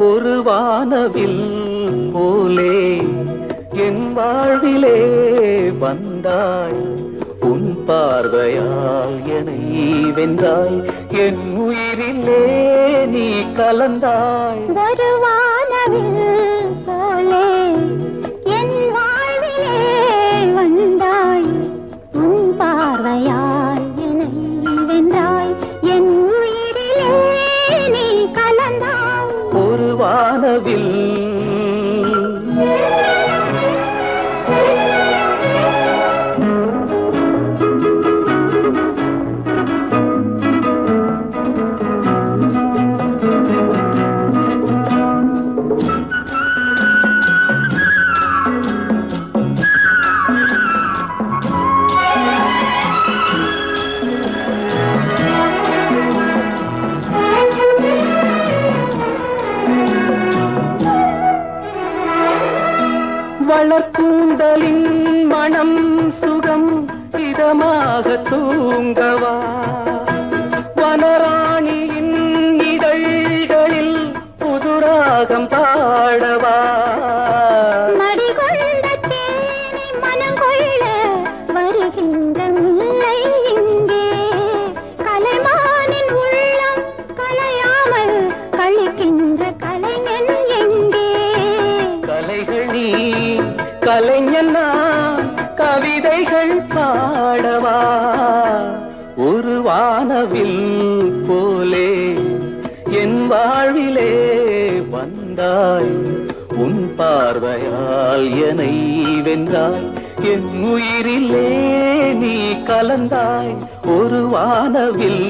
ஒரு வானவில் போலே என் வாழ்விலே வந்தாய், உன் பார்வையால் என்னை வென்றாய், என் உயிரிலே நீ கலந்தாய். ஒரு வானவில் போலே என் வாழ்விலே வந்தாய், உன் பார்வையால் என்னை வென்றாய், என் உயிரிலே நீ கலந்தாய். ஒரு வானவில் வளர்க்கூந்தலின் மனம் சுகம் இதமாக தூங்கவா, வனராணியின் இதழ்களில் புதுராகம் பாடவா. மடிகொண்ட தேனை மனங்கொள்ள வருகின்ற முல்லை இங்கே, கலைமானின் உள்ளம் கலையாமல் கழிக்கின்ற கலைஞன் எங்கே. கலைகள் நீ கலைஞன் நான், கவிதைகள் பாடவா. ஒரு வானவில் போலே என் வாழ்விலே வந்தாய், உன் பார்வையால் என்னை வென்றாய், என் உயிரிலே நீ கலந்தாய். ஒரு வானவில்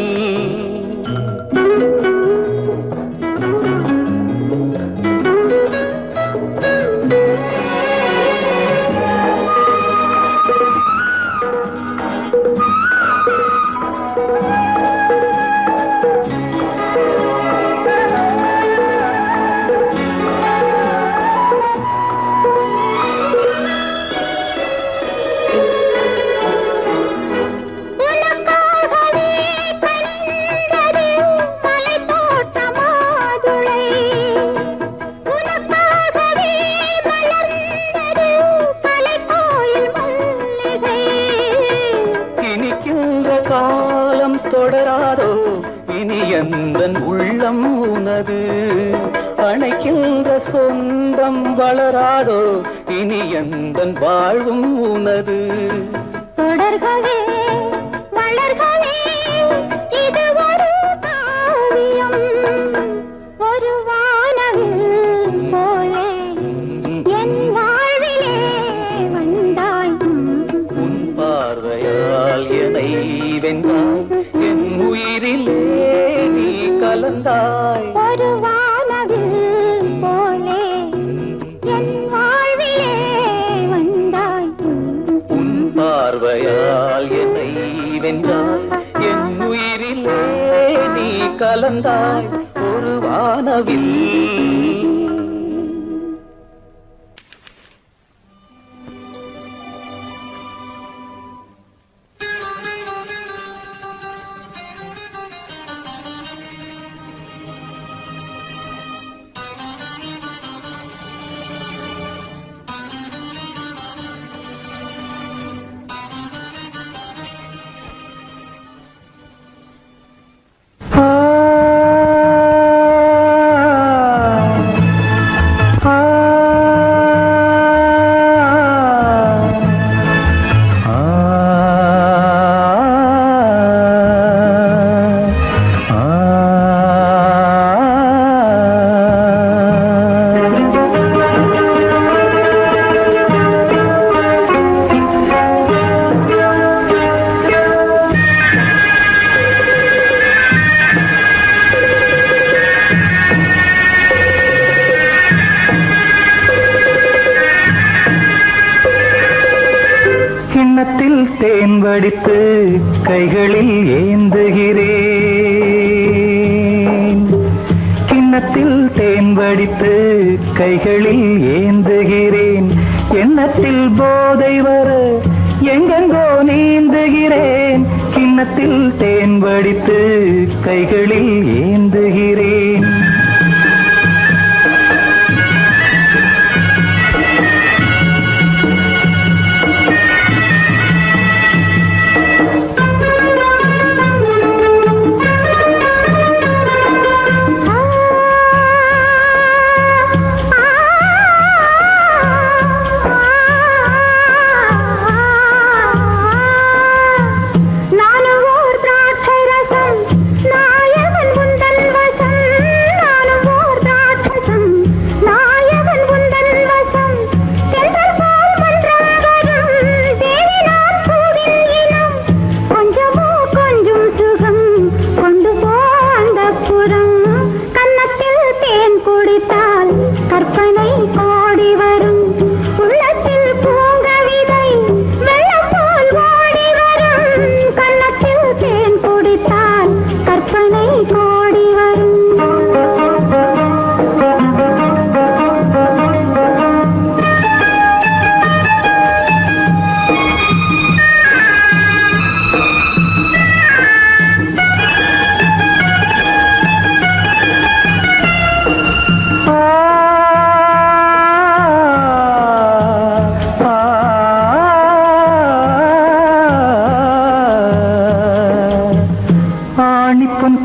காலம் தொடராதோ, இனி எந்தன் உள்ளம் உனது. அணைக்கின்ற சொந்தம் வளராதோ, இனி எந்தன் வாழ்வும் உனது. தொடர்கவே வளர்கவே இது ஒரு காவியம், ஒரு வானவில் போலே என் வாழ்விலே வந்தாய், உன் பார்வையால் என்னை வென்றாய், என் உயிரிலே நீ கலந்தாய். ஒரு வானவில் போலே என் வாழ்விலே வந்தாய், உன் பார்வையால் என்னை வென்றாய், என் உயிரிலே நீ கலந்தாய். ஒரு வானவில் தேன் வடித்து கைகளில் ஏந்துகிறேன், கிண்ணத்தில் கிண்ணத்தில் தேன் வடித்து கைகளில் ஏந்துகிறேன். எண்ணத்தில் போதை வர எங்கெங்கோ நீந்துகிறேன். கிண்ணத்தில் தேன் வடித்து கைகளில் ஏந்துகிறேன்.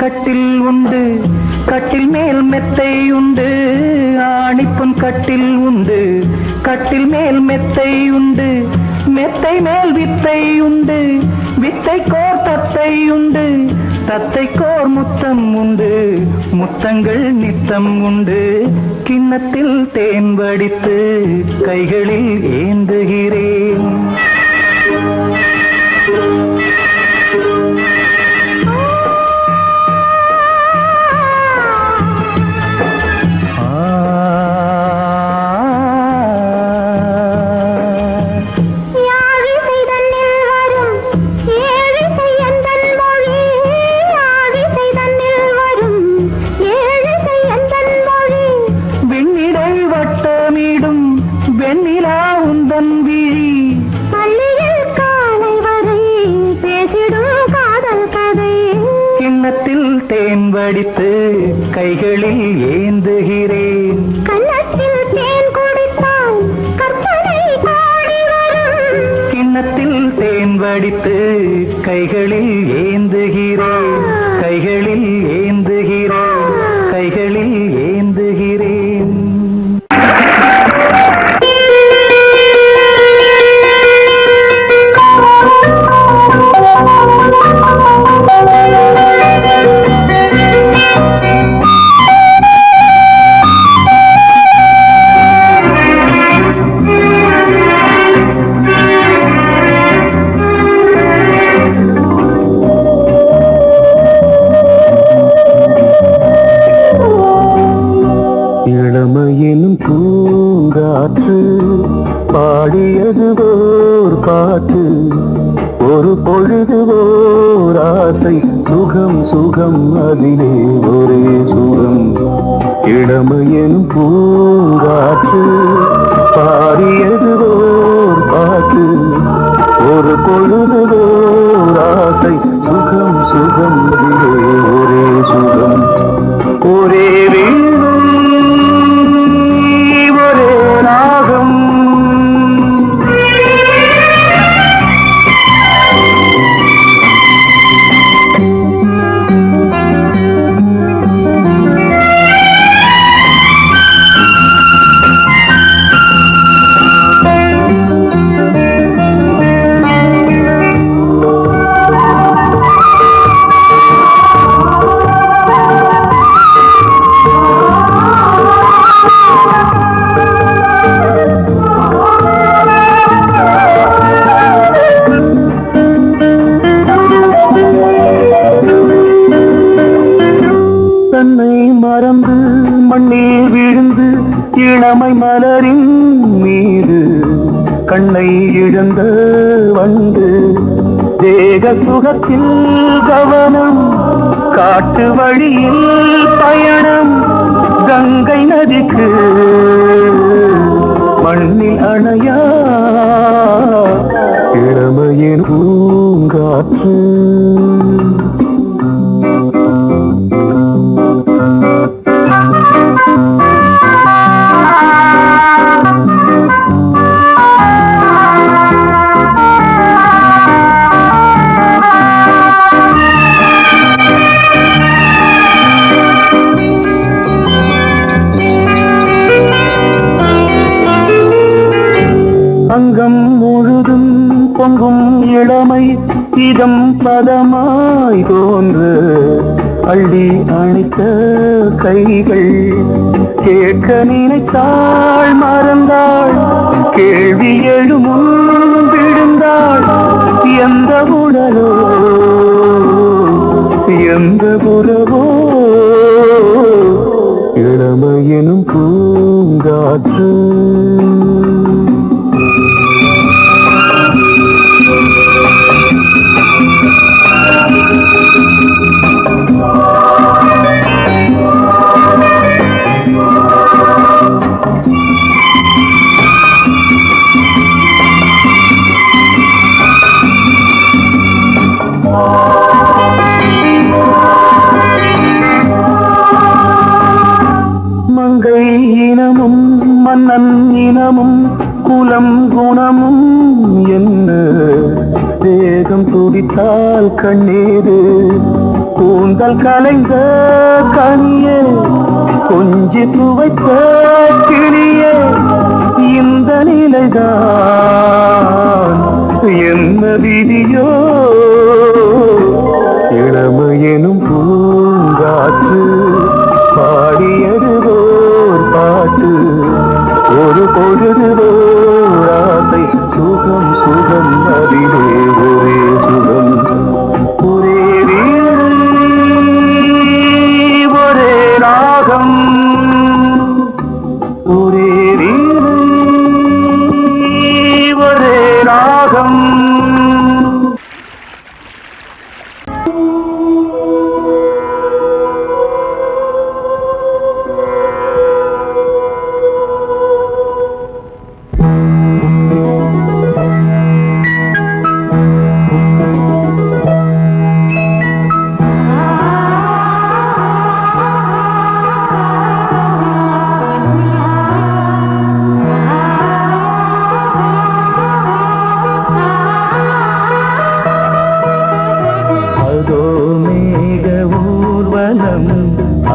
கட்டில் உண்டு, கட்டில் மேல் மெத்தை உண்டு. ஆணிப்பொன் கட்டில் உண்டு, கட்டில் மேல் மெத்தை உண்டு. மெத்தை மேல் வித்தை உண்டு, வித்தை கோர் தத்தை உண்டு. தத்தை கோர் முத்தம் உண்டு, முத்தங்கள் நித்தம் உண்டு. கிண்ணத்தில் தேன் வடித்து கைகளில் ஏந்துகிறேன். தேன் வடித்து கைகளில் ஏந்துகிறேன். கண்ணத்தில் தேன் குடித்தால் கற்பனை பாடி வரும். கிண்ணத்தில் தேன் வடித்து கைகளில் ஏந்துகிறேன். கைகளில் ஏந்துகிறேன். கைகளில் ஏந்துகிறேன். இளமையினும் பூங்காற்று பாடியது ஓர் பாட்டு, ஒரு பொழுது ஓர் ஆசை, சுகம் சுகம் அதிலே ஒரே சுகம். இளமையினும் பூங்காற்று பாடியது ஓர் பாட்டு, ஒரு பொழுது ஓர் ஆசை, சுகம் சுகம் அதிலே ஒரே சுகம். ஒரே வீணை ஒரே ராகம், மறந்து மண்ணில் விழுந்து இளமை மலரின் மீது கண்ணை இழந்த வந்து தேக சுகத்தில் கவனம், காட்டு வழியில் பயணம், கங்கை நதிக்கு மண்ணில் அணையா இளமையின் பூங்காற்று. அங்கம் முழுதும் பொங்கும் இளமை இதம் பதமாய் தோன்று அள்ளி அணைத்த கைகள் கேட்க நினைத்தாள் மறந்தாள் கேள்வி எழுமுன் விழுந்தாள். எந்த உடலோ எந்த புறவோ இளமையெனும் பூங்காற்று. மங்கை இனமும் மன்னன் இனமும் குலம் குணமும் என்ன தேகம் துடித்தால் கண்ணீரு கூந்தல் கலைந்த கனியே கொஞ்சி துவைத்த கிளியே இந்த நிலைதான் என்ன விதியோ இளமையெனும் பூங்காற்று பாடியது ஓர் பாட்டு ஒரு பொழுது ஓர் ஆசை சுகம் சுகம் அதிலே ஒரே சுகம் ஒரே வீடு ஒரே ராகம் ஒரே வீடு ஒரே ராகம்.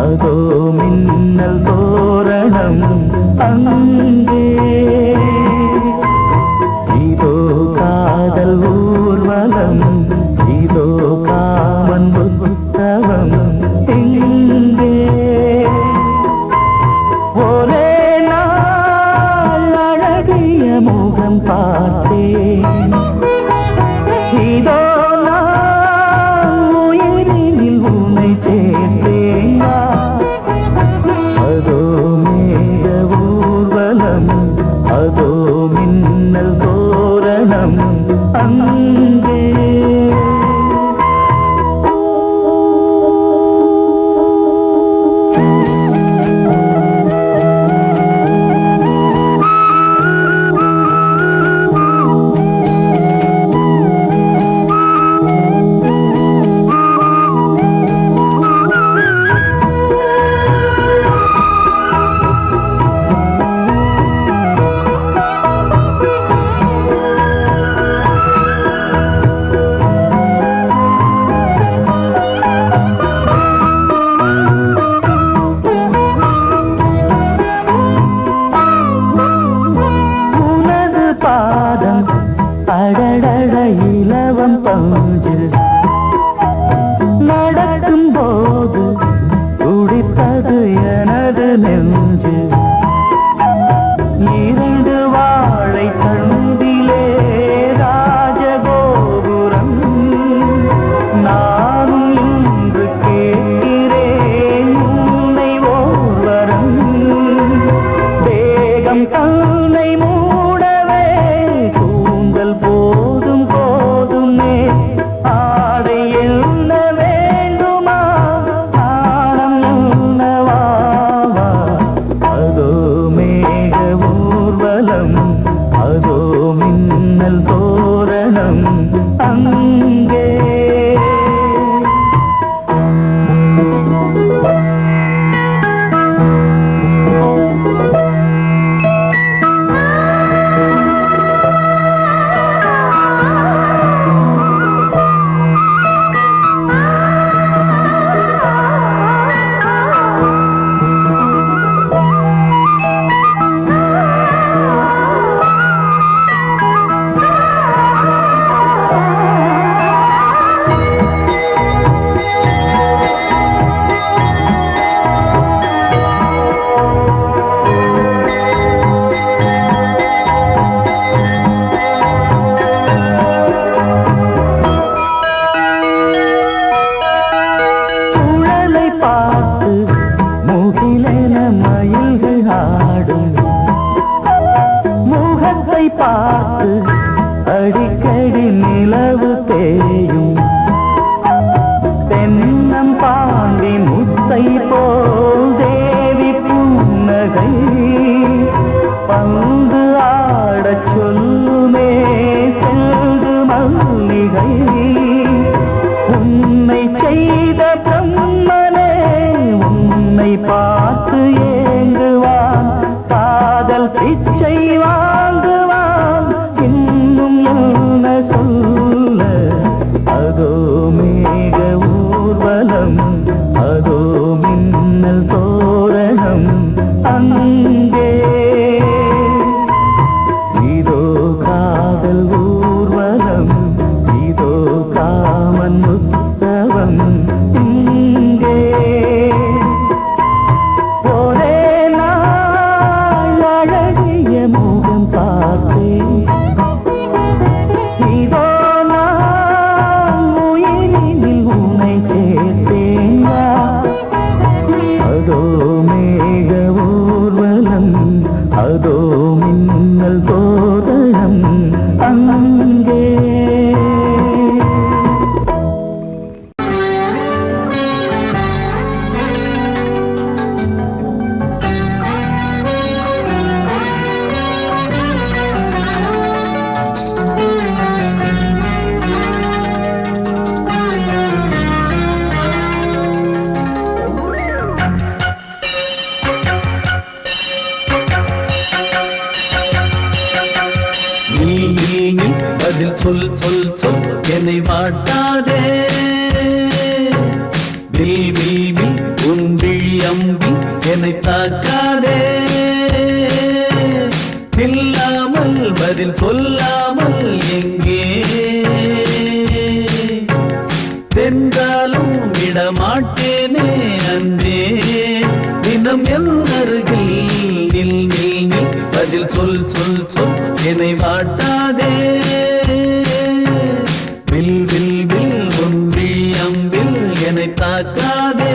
அதோ மின்னல் தோரணம் அங்கே இதோ காதல் ஊர்வலம் இதோ காமன் புத்தகம் இங்கே ஒரே நாள் அழகிய முகம் பார்த்தேன் இதோ அதோ மின்னல் தோரணம் அங்கே சொல் சொல் சொல் என்னை வாட்டாதே வில் வில் வில் உன் விழி அம்பி என்னை தாக்காதே இல்லாமல் பதில் சொல்லாமல் எங்கே சென்றாலும் விடமாட்டேனே அன்பே தினம் என் அருகில் நில் நில் நில் பதில் சொல் சொல் சொல் என்னை வாட்டாதே வில் வில் வில் உன் விழி அம்பில் என்னை தாக்காதே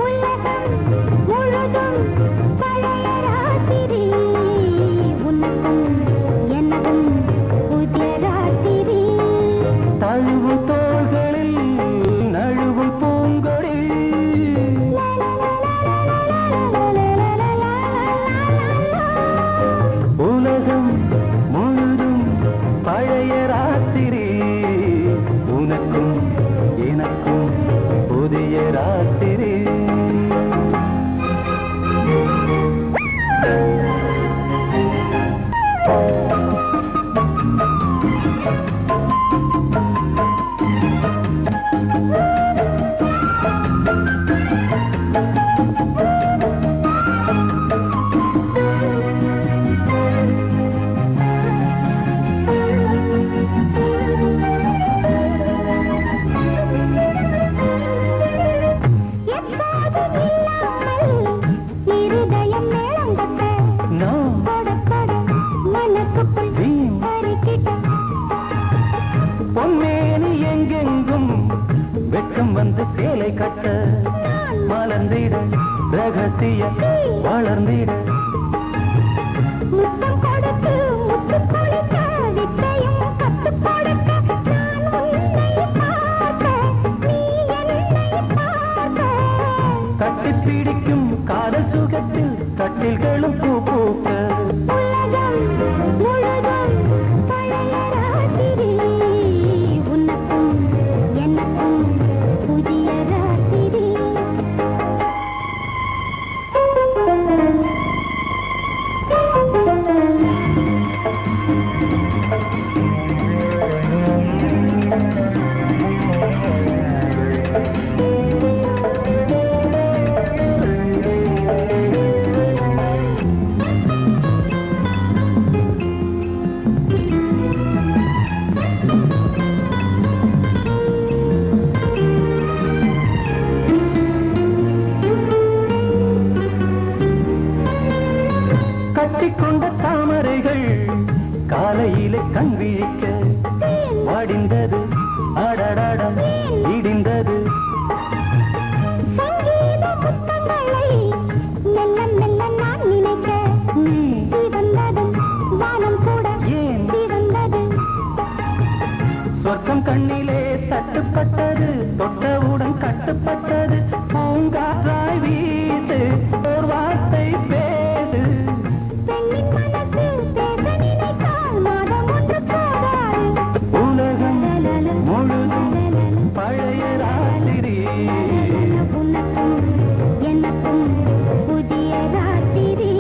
உலகம் முழுதும் பழைய தழுவும் தோள்களில் நழுவும் பூங்கொடி. உலகம் முழுதும் பழைய ராத்திரி, உனக்கும் எனக்கும் புதிய ராத்திரி. இருதயம் மேளம் தட்ட நான் மனசுக்குள் வீண் அறிக்கிட்ட பொன்மேனி எங்கெங்கும் வெட்கம் வந்து சேலை கட்ட மலர்ந்திட ரகசிய வளர்ந்திட. முத்தம் கொடுத்து முத்து கொடுக்க வித்தையும் கத்து கொடுக்க நான் உன்னை பார்க்க நீ என்னை பார்க்க தட்டி பிடிக்கும் காதல் சுகத்தில் கட்டில்களும் பூ பூக்க. உலகம் முழுதும் பழைய ராத்திரி, உனக்கும் எனக்கும் புதிய ராத்திரி. கட்டிக்கொண்ட தாமரைகள் காலையிலே கண் விழிக்க வாடிந்தது அடடடம் இடிந்தது. சங்கீத முத்தங்களை மெல்ல மெல்ல நான் நினைக்க நீ சிவந்ததும் வானம் கூட ஏன் சிவந்தது. சொர்க்கம் கண்ணிலே தட்டுப்பட்டது, தொட்டவுடன் கட்டுப்பட்டது. பூங்காற்றாய் வீசு ஓர் வார்த்தை பேசு. பெண்ணின் மனசு பேச நினைத்தால் மாதம் ஒன்று போதாது. உலகம் முழுதும் பழைய ராத்திரி, உனக்கும் எனக்கும் புதிய ராத்திரி.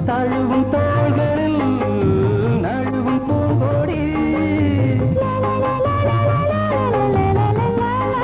தழுவும் தோள்களில் நழுவும் பூங்கொடி. லா லா லா லா லா லா லா லா லா லா லா.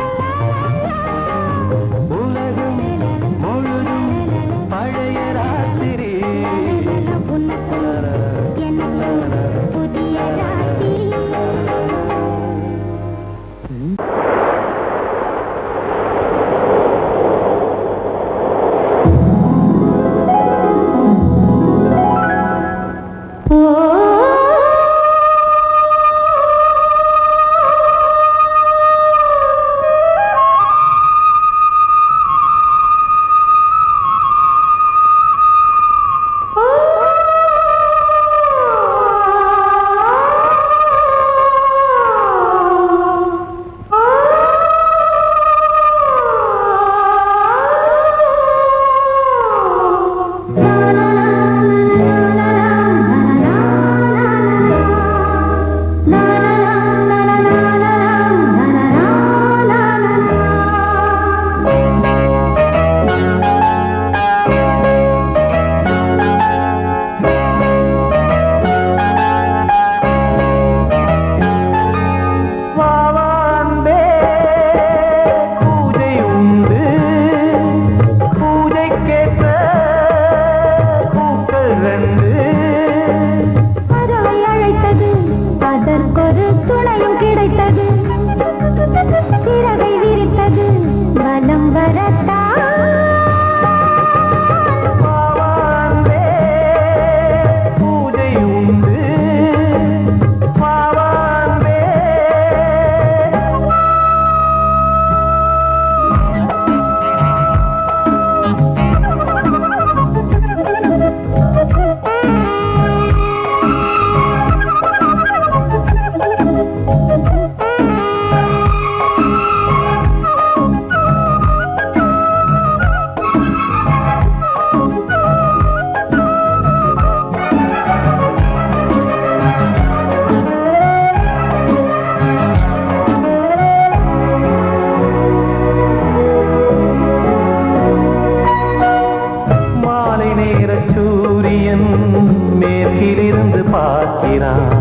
பார்க்கிறான்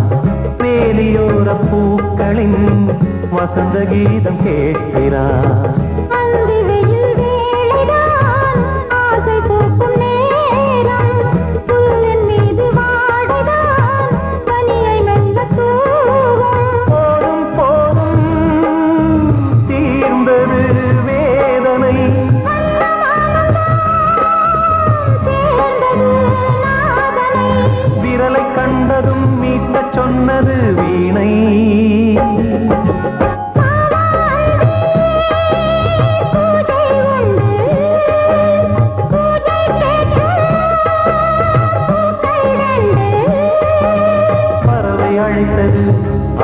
வேலியோர பூக்களின் வசந்த கீதம் கேட்கிறான் அந்தி வெயில் வேளைதான் ஆசை பூக்கும் நேரம் புல்லின் மீது வாடைதான் பனியை மெல்ல தூவும் போதும் போதும் தீர்ந்தது வேதனை சேர்ந்தது நாதனை விரலை கண்டதும் மீட்டச் சொன்னது வீணை பூஜை உண்டு பூஜை கேட்டு பூக்கள் ரெண்டு பறவை அழைத்தது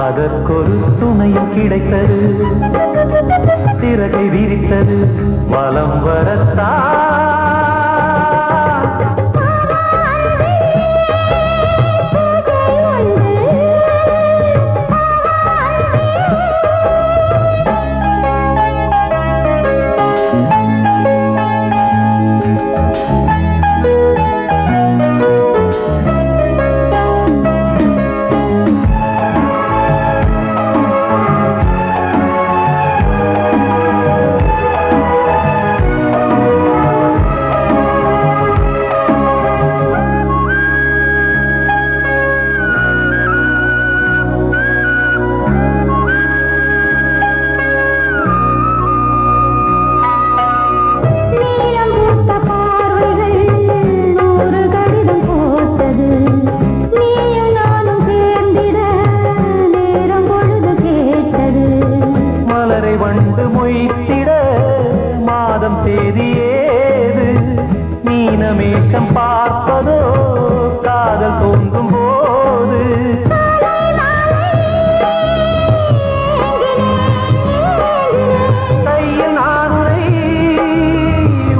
அதற்கொரு துணையும் கிடைத்தது சிறகை விரித்தது வலம் வரத்தான் நீலம் பூத்த பார்வைகள் நூறு கடிதம் போட்டது நீயும் நானும் சேர்ந்திட நேரம் பொழுது கேட்டது மலரை வண்டு மொய்த்திட மாதம் தேதி ஏது மீனமேஷம் பார்ப்பதோ காதல் தோன்றும் போது கையில் நானுரை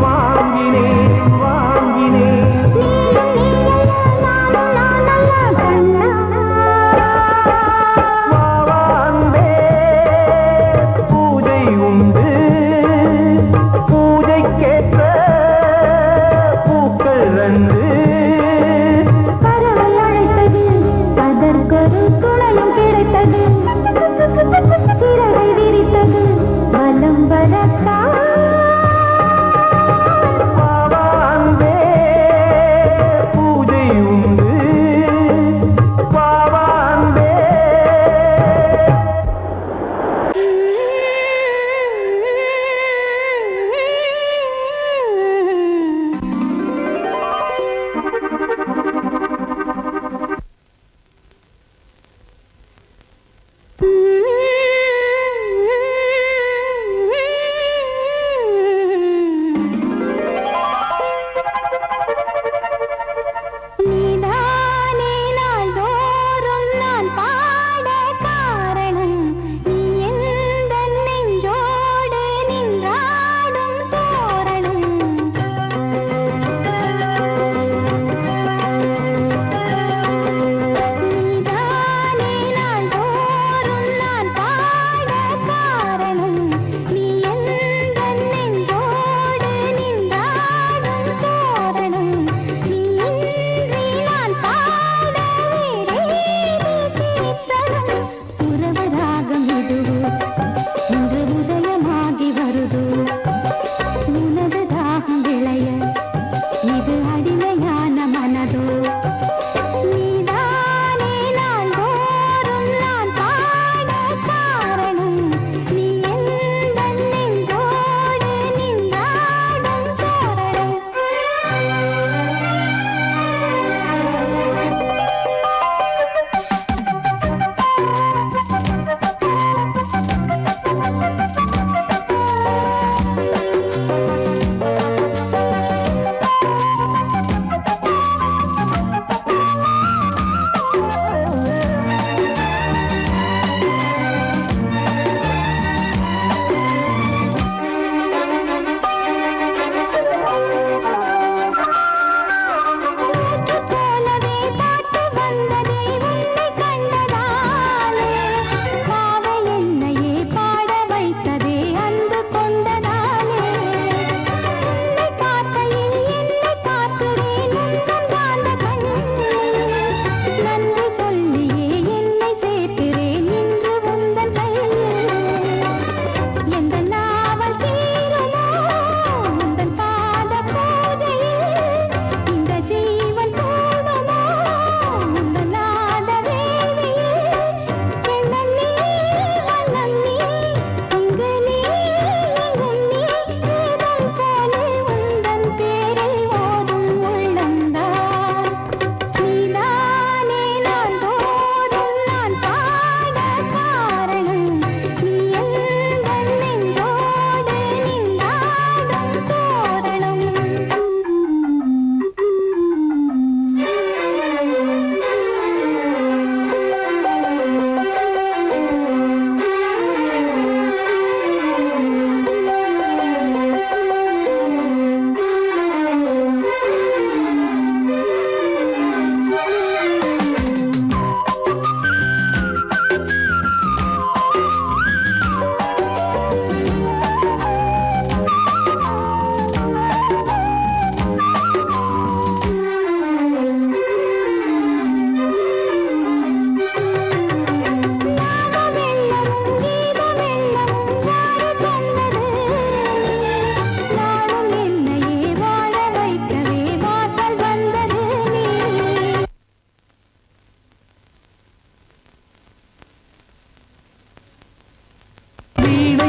வாங்கினேன் வாங்கினேன் வாவாந்தே பூஜை உண்டு பூஜைக்கேற்ற பூக்கள் ரெண்டு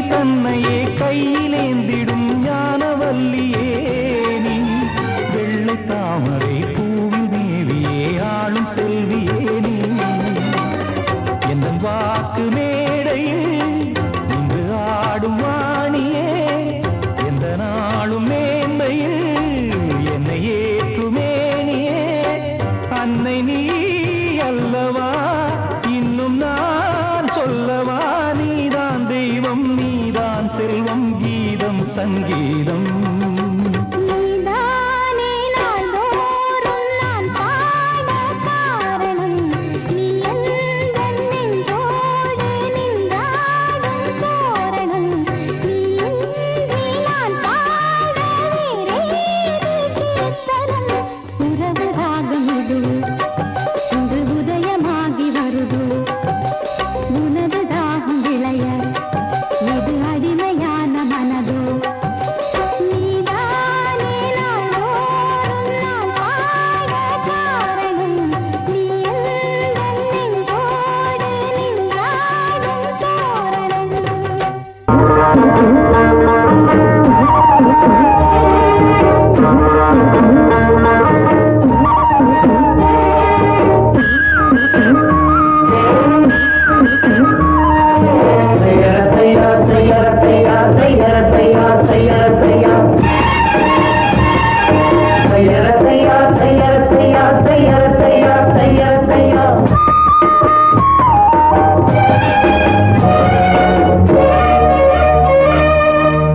தன்னையே கையிலேந்திடும் ஞானவல்லியே நீ வெள்ளை தாமரை பூவின் தேவியே ஆளும் செல்வியே நீ என் வாக்கு மேடையில் இன்று ஆடும் வாணியே எந்த நாளும் மேன்மையில் என்னை ஏற்றுமேனியே அன்னை நீ அல்லவா இன்னும் நான் சொல்லவா நீதான் தெய்வம் நீதான் செல்வம் கீதம் சங்கீதம் நீதானே நாள்தோறும் நான் பாட காரணம் நீ எந்தன் நெஞ்சோடு நின்றாடும் தோரணம் நீ இன்றி நான் பாட வேறேது கீர்த்தனம் உறவு ராகம் இது இன்று உதயமாகி வருது உனது தாகம் விளைய இது அடிமையான மனதோ நீதானே நாள்தோறும் நான் பாட காரணம் நீ எந்தன் நெஞ்சோடு நின்றாடும் தோரணம்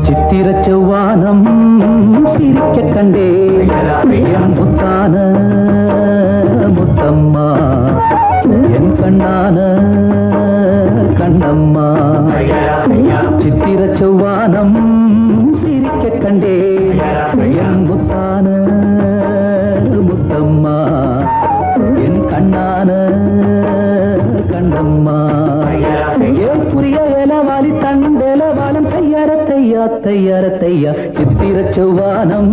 சித்திர செவ்வானம் சிரிக்க கண்டே என் முத்தான முத்தம்மா என் கண்ணான கண்ணம்மா சித்திர செவ்வானம் சிரிக்க கண்டே என் முத்தான முத்தம்மா என் கண்ணான கண்ணம்மா ஏன் புரிய வேலவாளி தண்டேலவாளம் தையார தையா தையார தையா சித்திர செவ்வானம்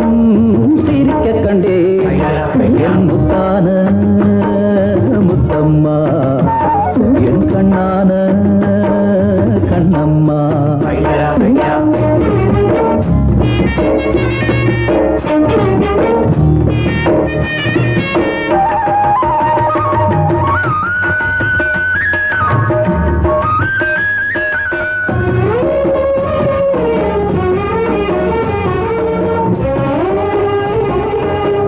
சிரிக்க கண்டே என் முத்தான முத்தம்மா என் கண்ணான கண்ணம்மா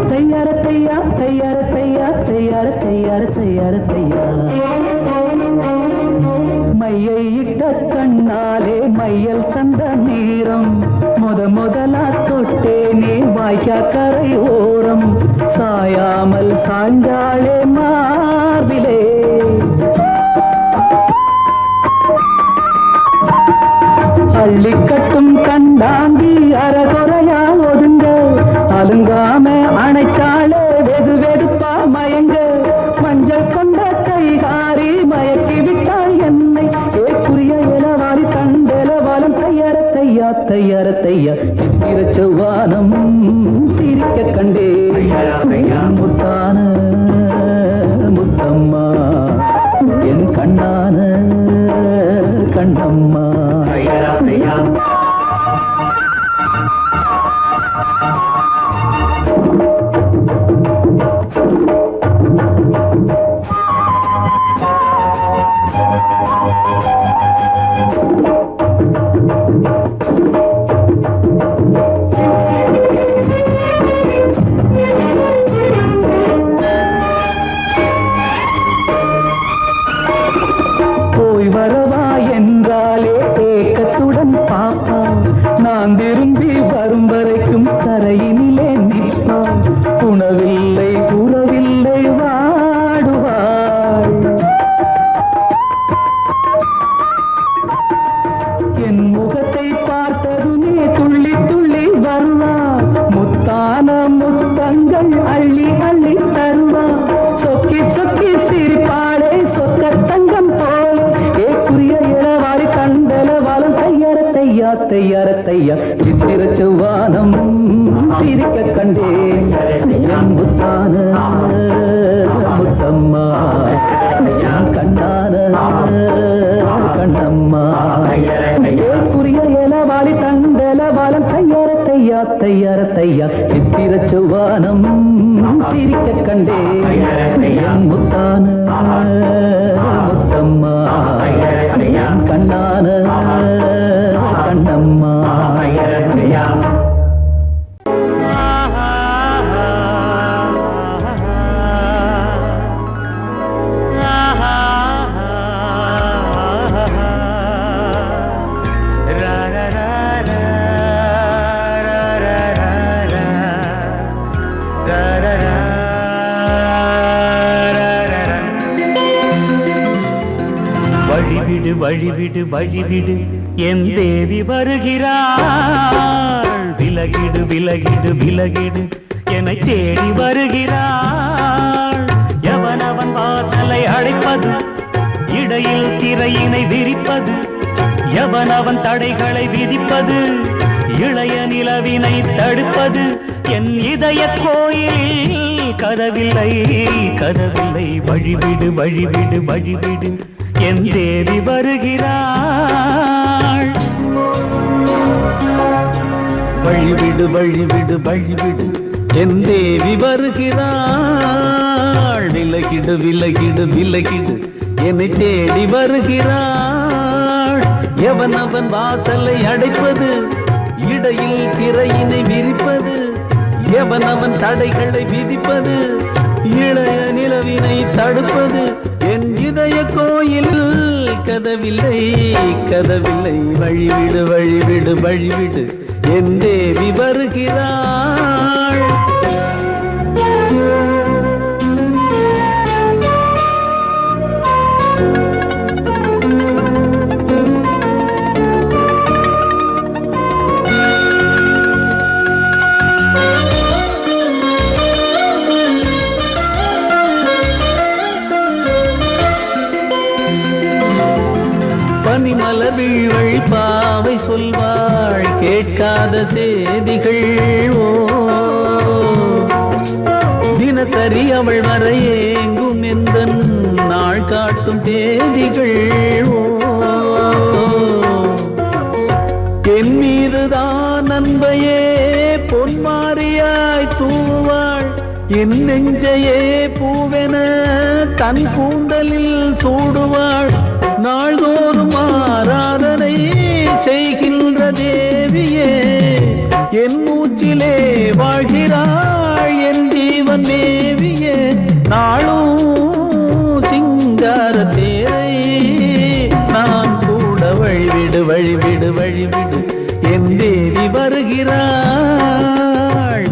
தையார தையா தையார தையா தையார தையார தையார தையா மையை இட்ட கண்ணாலே மையல் சந்த நீரம் முதலா தொட்டேனே வாய்க்கா கரை ஓரம் சாயாமல் சாய்ந்தாளே மார்பிலே அள்ளிக்கட்டும் கண்டாங்கி அறகுறையா ஒதுங்க அலுங்காம அணைச்சாலே வெது வெதுப்பா மயங்க மஞ்சள் கொண்ட கைகாரி மயக்கி விட்டாள் என்னை ஏக்குரிய இளவாரி தண்டெலவாலம் தையார தையா தையார தையா சித்திர செவ்வானம் சிரிக்க கண்டே முத்தான முத்தம்மா என் கண்ணான கண்ணம்மா போய் வரவா என்றாலே ஏக்கத்துடன் பாப்பா நான் திரும்பி வரும் வரைக்கும் கரையினிலே நிற்பா உணவில்லை உறவில்லை வாடுவாள் என் முகத்தை பார்த்ததுமே துள்ளி துள்ளி வருவாள் முத்தான முத்தங்கள் அள்ளி அள்ளி தருவாள் சொக்கி சொக்கி சிரிப்பாளே சொக்க தங்கம் போல் ஏக்குரிய இளவாரி கண்டலவாலம் தையார தையா தையார தையா சித்திர செவ்வானம் சிரிக்க கண்டே என் முத்தான முத்தம்மா என் கண்ணான கண்ணம்மா ஏக்குரிய ஐயா சித்திர செவ்வானம் சிரிக்க கண்டே முத்தான முத்தம்மா கண்ணான கண்ணம்மா வழிவிடு வழிவிடு வழிவிடு என் தேவி வருகிறாள் விலகிடு விலகிடு விலகிடு என்னை தேடி வருகிறாள் எவனவன் வாசலை அடைப்பது இடையில் திரையினை விரிப்பது எவனவன் தடைகளை விதிப்பது இளைய நிலவினை தடுப்பது என் இதய கோயில் கதவில்லை கதவில்லை வழிவிடு வழிவிடு வழிவிடு என் தேவி வருகிறாள் வழிவிடு வழிவிடு வழிவிடு என் தேவி வருகிறாள் விலகிடு விலகிடு விலகிடு என்னை தேடி வருகிறாள் எவனவன் வாசலை அடைப்பது இடையில் திரையினை விரிப்பது எவனவன் தடைகளை விதிப்பது இளைய நிலவினை தடுப்பது என் இதய கோயில் கதவில்லை கதவில்லை வழிவிடு வழிவிடு வழிவிடு என் தேவி வருகிறாள் பனிமலர் வீழ்வழி பாவை சொல்வாள் கேட்காத செய்திகள் ஓ தினசரி அவள் வர ஏங்கும் எந்த நாள் காட்டும் தேதிகள் ஓ என் மீதுதான் அன்பையே பொன்மாரியாய் தூவாள் என் நெஞ்சையே பூவென தன் கூந்தலில் சூடுவாள் நாள்தோறும் ஆராதனை செய்கின்ற தேவியே என் மூச்சிலே வாழ்கிறாள் என் ஜீவன் தேவியே நாளும் சிங்கார தேரை நான் கூட வழிவிடு வழிவிடு வழிவிடு என் தேவி வருகிறாள்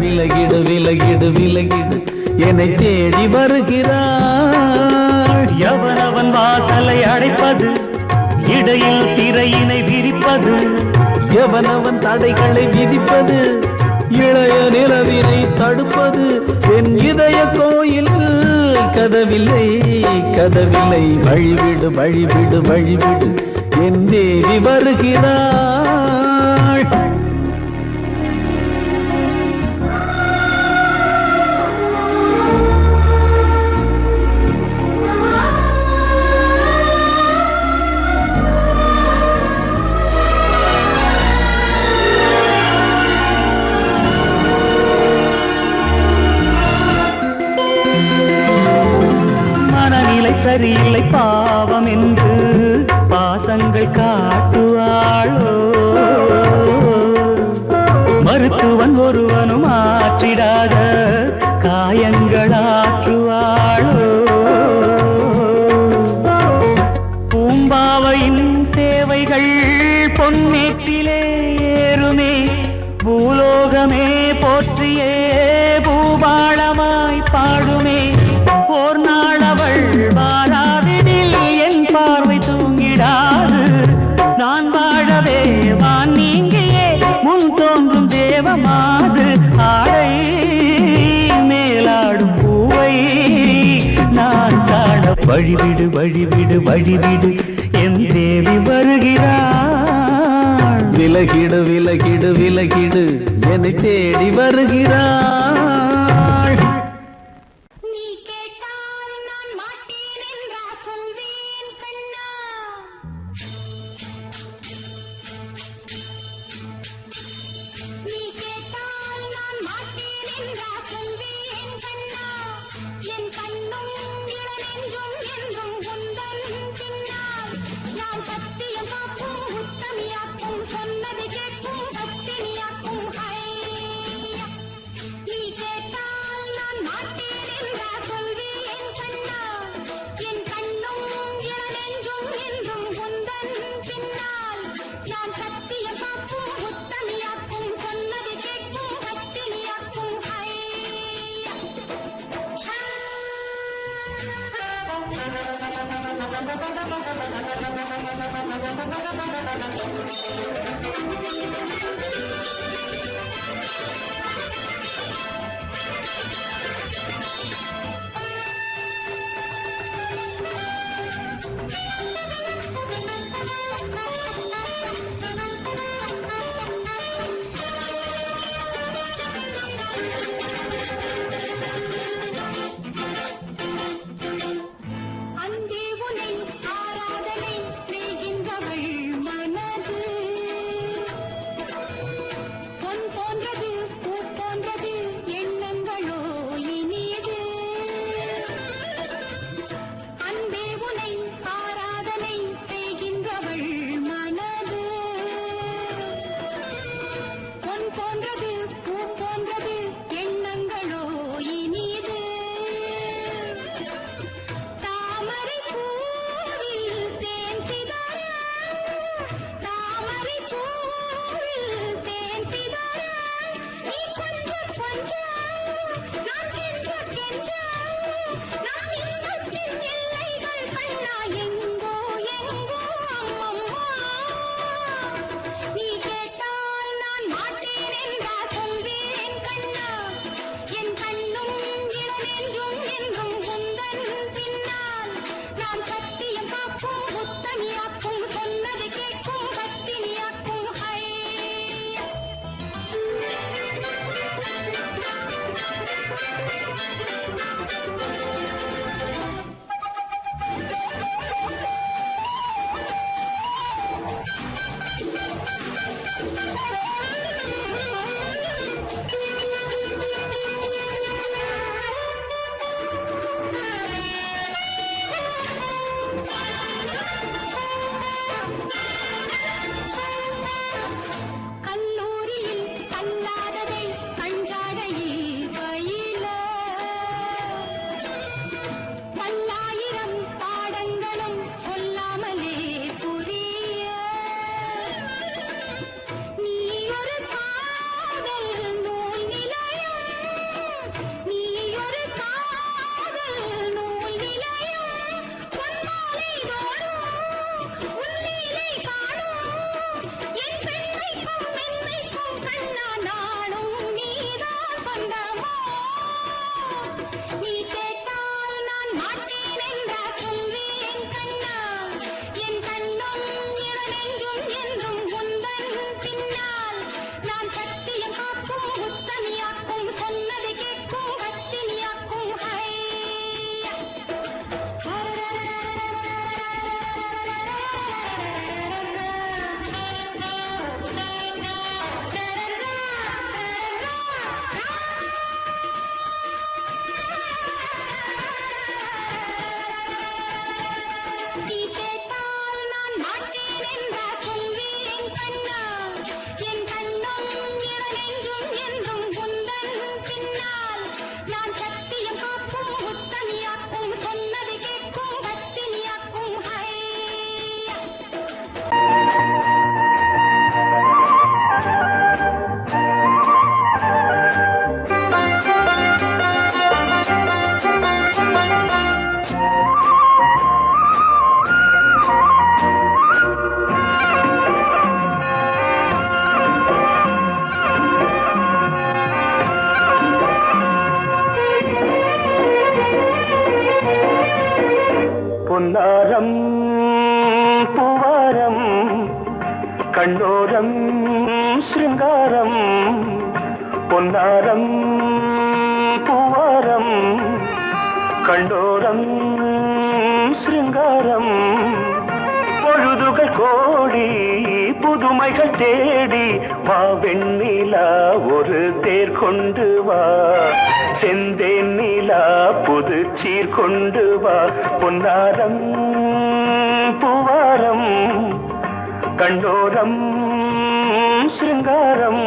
விலகிடு விலகிடு விலகிடு என்னை தேடி வருகிறாள் எவனவன் வாசலை அடைப்பது இடையில் திரையினை விரிப்பது எவனவன் தடைகளை விதிப்பது இளைய நிலவினை தடுப்பது என் இதய கோயில் கதவில்லை கதவில்லை வழிவிடு வழிவிடு வழிவிடு என் தேவி வருகிறாள் சரியில்லை பாவம் என்று பாசங்கள் காட்டுவாளோ மருத்துவன் ஒருவனும் ஆற்றிடாத காயங்களாற்றுவாளோ பூம்பாவையின் சேவைகள் பொன்னேட்டிலே ஏறுமே பூலோகமே போற்றியே பூபாளமாய் பாடுமே ஓர் நாளவள் வாராவிடில் என் பார்வை தூங்கிடாது நான் வாழவே வான் நீங்கியே முன் தோன்றும் தேவமாது ஆடை மேலாடும் பூவை நான் காண வழிவிடு வழிவிடு வழிவிடு என் தேவி வருகிறாள் விலகிடு விலகிடு விலகிடு என்னை தேடி வருகிறாள் நீ கேட்டால் நான் மாட்டேன் என்றா சொல்வேன் கண்ணா நீ கேட்டால் நான் பொன்னாரம் பூவாரம் கண்ணோரம் சிருங்காரம் பொன்னாரம் பூவாரம் கண்டோரம் சிருங்காரம் பொழுதுகள் கோடி புதுமைகள் தேடி வா வெண்ணிலா ஒரு தேர் கொண்டு வா செந்தேன் நிலா புது சீர் கொண்டு வா பொன்னாரம் பூவாரம் கண்டோரம் சிருங்காரம்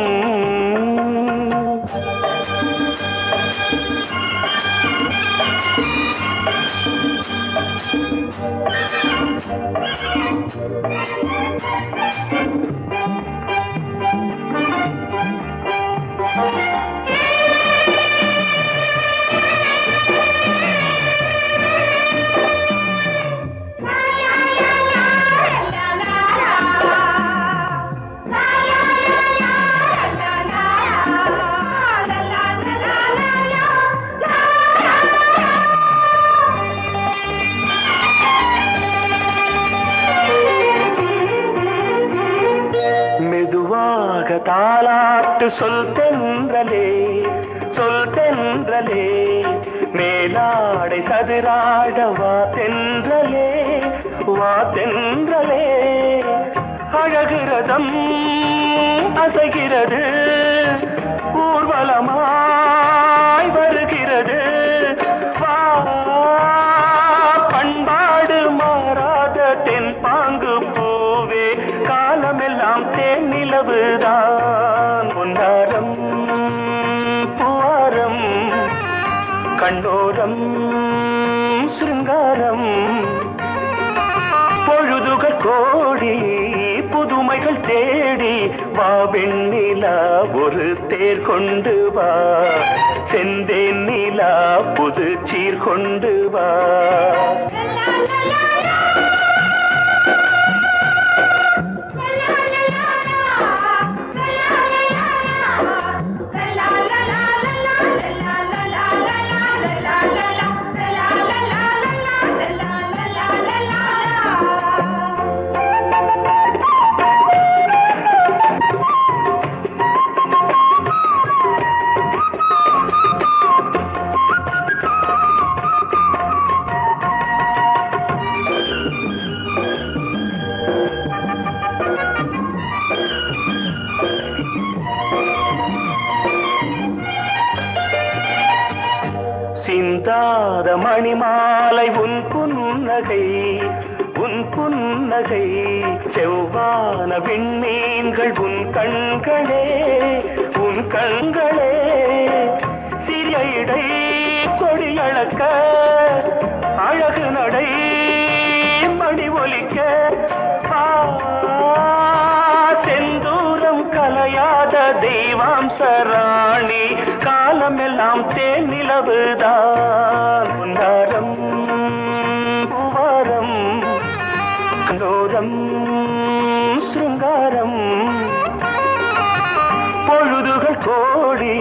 பாட்டு சொல் தென்றலே சொல் தென்றலே மேலாடை சதுராட வா தென்றலே வா தென்றலே அழகிறதம் அசைகிறது ஊர்வலமாய் வருகிறது வா பண்பாடு மாறாத தென் பாங்கு பூவே காலமெல்லாம் தேன் நிலவுதான் பொன்னாரம் பூவாரம் கண்ணோரம் சிருங்காரம் பொழுதுகள் கோடி புதுமைகள் தேடி வா வெண்ணிலா ஒரு தேர் கொண்டு வா செந்தேன் நிலா புது சீர் கொண்டு வா சிந்தாத மணிமாலை உன் புன்னகை செவ்வான விண்மீன்கள் உன் கண்களே சிறிய இடை கொடியளக்க அழகு நடை மணி ஒலிக்க செந்தூரம் கலையாத தெய்வாம்சராணி காலமெல்லாம் தேன் நிலவுதான் பொன்னாரம் பூவாரம் கண்டோரம் சிருங்காரம் பொழுதுகள் கோடி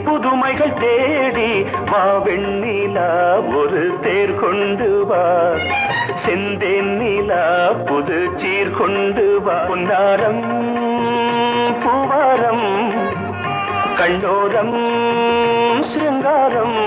புதுமைகள் தேடி வா வெண்ணிலா ஒரு தேர் கொண்டு வா செந்தேன் நிலா புது சீர் கொண்டு வா பொன்னாரம் பூவாரம் கண்ணோரம் சிருங்காரம்